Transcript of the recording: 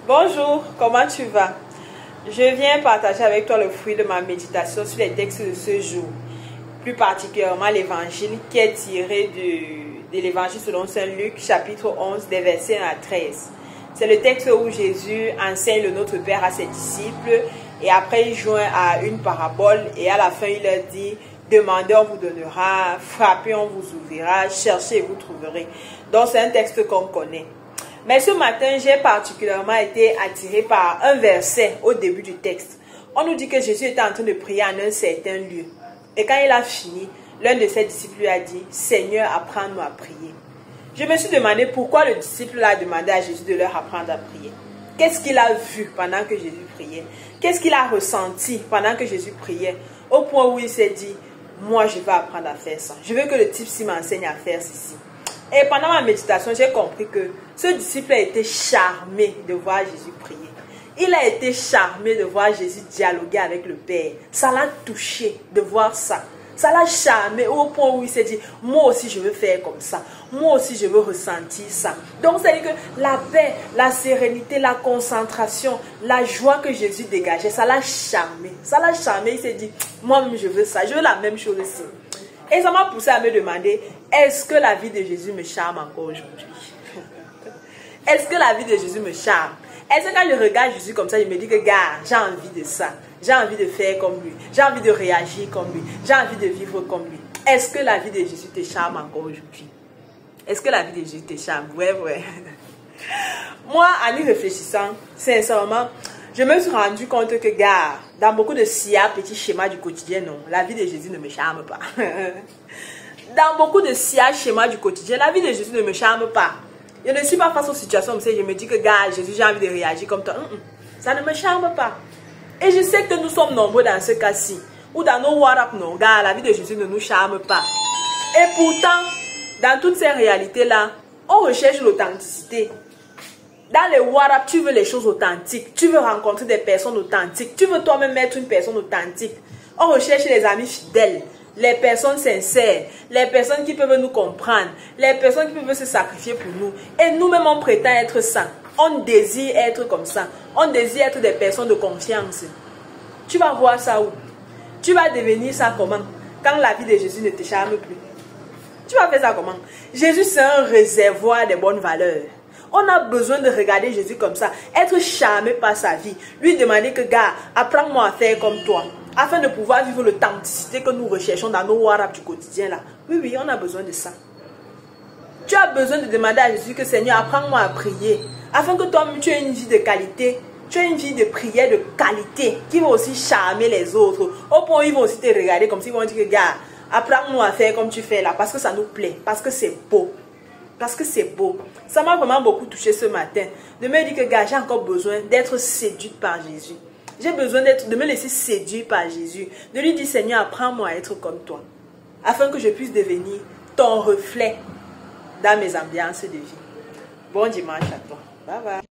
Bonjour, comment tu vas? Je viens partager avec toi le fruit de ma méditation sur les textes de ce jour, plus particulièrement l'évangile qui est tiré de l'évangile selon Saint Luc, chapitre 11, des versets 1 à 13. C'est le texte où Jésus enseigne le Notre Père à ses disciples et après il joint à une parabole et à la fin il leur dit: demandez, on vous donnera, frappez, on vous ouvrira, cherchez et vous trouverez. Donc c'est un texte qu'on connaît. Mais ce matin, j'ai particulièrement été attiré par un verset au début du texte. On nous dit que Jésus était en train de prier en un certain lieu. Et quand il a fini, l'un de ses disciples lui a dit: Seigneur, apprends-nous à prier. Je me suis demandé pourquoi le disciple a demandé à Jésus de leur apprendre à prier. Qu'est-ce qu'il a vu pendant que Jésus priait? Qu'est-ce qu'il a ressenti pendant que Jésus priait? Au point où il s'est dit: moi, je vais apprendre à faire ça. Je veux que le type-ci m'enseigne à faire ceci. Et pendant ma méditation, j'ai compris que ce disciple a été charmé de voir Jésus prier. Il a été charmé de voir Jésus dialoguer avec le Père. Ça l'a touché de voir ça. Ça l'a charmé au point où il s'est dit: moi aussi je veux faire comme ça. Moi aussi je veux ressentir ça. Donc c'est-à-dire que la paix, la sérénité, la concentration, la joie que Jésus dégageait, ça l'a charmé. Ça l'a charmé, il s'est dit: moi-même je veux ça. Je veux la même chose aussi. Et ça m'a poussé à me demander: est-ce que la vie de Jésus me charme encore aujourd'hui? Est-ce que la vie de Jésus me charme? Est-ce que quand je regarde Jésus comme ça, je me dis que, gars, j'ai envie de ça. J'ai envie de faire comme lui. J'ai envie de réagir comme lui. J'ai envie de vivre comme lui. Est-ce que la vie de Jésus te charme encore aujourd'hui? Est-ce que la vie de Jésus te charme? Ouais. Moi, en y réfléchissant, sincèrement, je me suis rendu compte que, gars, dans beaucoup de petits schémas du quotidien, non, la vie de Jésus ne me charme pas. Dans beaucoup de schémas du quotidien, la vie de Jésus ne me charme pas. Je ne suis pas face aux situations comme ça, je me dis que, gars, Jésus, j'ai envie de réagir comme toi. Ça ne me charme pas. Et je sais que nous sommes nombreux dans ce cas-ci. Ou dans nos WhatsApp, non, gars, la vie de Jésus ne nous charme pas. Et pourtant, dans toutes ces réalités-là, on recherche l'authenticité. Dans les WhatsApp, tu veux les choses authentiques. Tu veux rencontrer des personnes authentiques. Tu veux toi-même être une personne authentique. On recherche les amis fidèles, les personnes sincères, les personnes qui peuvent nous comprendre, les personnes qui peuvent se sacrifier pour nous. Et nous-mêmes, on prétend être ça. On désire être comme ça. On désire être des personnes de confiance. Tu vas voir ça où? Tu vas devenir ça comment? Quand la vie de Jésus ne te charme plus. Tu vas faire ça comment? Jésus, c'est un réservoir de bonnes valeurs. On a besoin de regarder Jésus comme ça, être charmé par sa vie, lui demander que, gars, apprends-moi à faire comme toi, afin de pouvoir vivre l'authenticité que nous recherchons dans nos WhatsApp du quotidien là. Oui, on a besoin de ça. Tu as besoin de demander à Jésus que, Seigneur, apprends-moi à prier, afin que toi-même tu aies une vie de qualité, tu aies une vie de prière de qualité, qui va aussi charmer les autres, au point où ils vont aussi te regarder comme s'ils vont dire que, gars, apprends-nous à faire comme tu fais là, parce que ça nous plaît, parce que c'est beau. Parce que c'est beau. Ça m'a vraiment beaucoup touché ce matin. De me dire que, gars, j'ai encore besoin d'être séduite par Jésus. J'ai besoin de me laisser séduire par Jésus. De lui dire: Seigneur, apprends-moi à être comme toi. Afin que je puisse devenir ton reflet dans mes ambiances de vie. Bon dimanche à toi. Bye bye.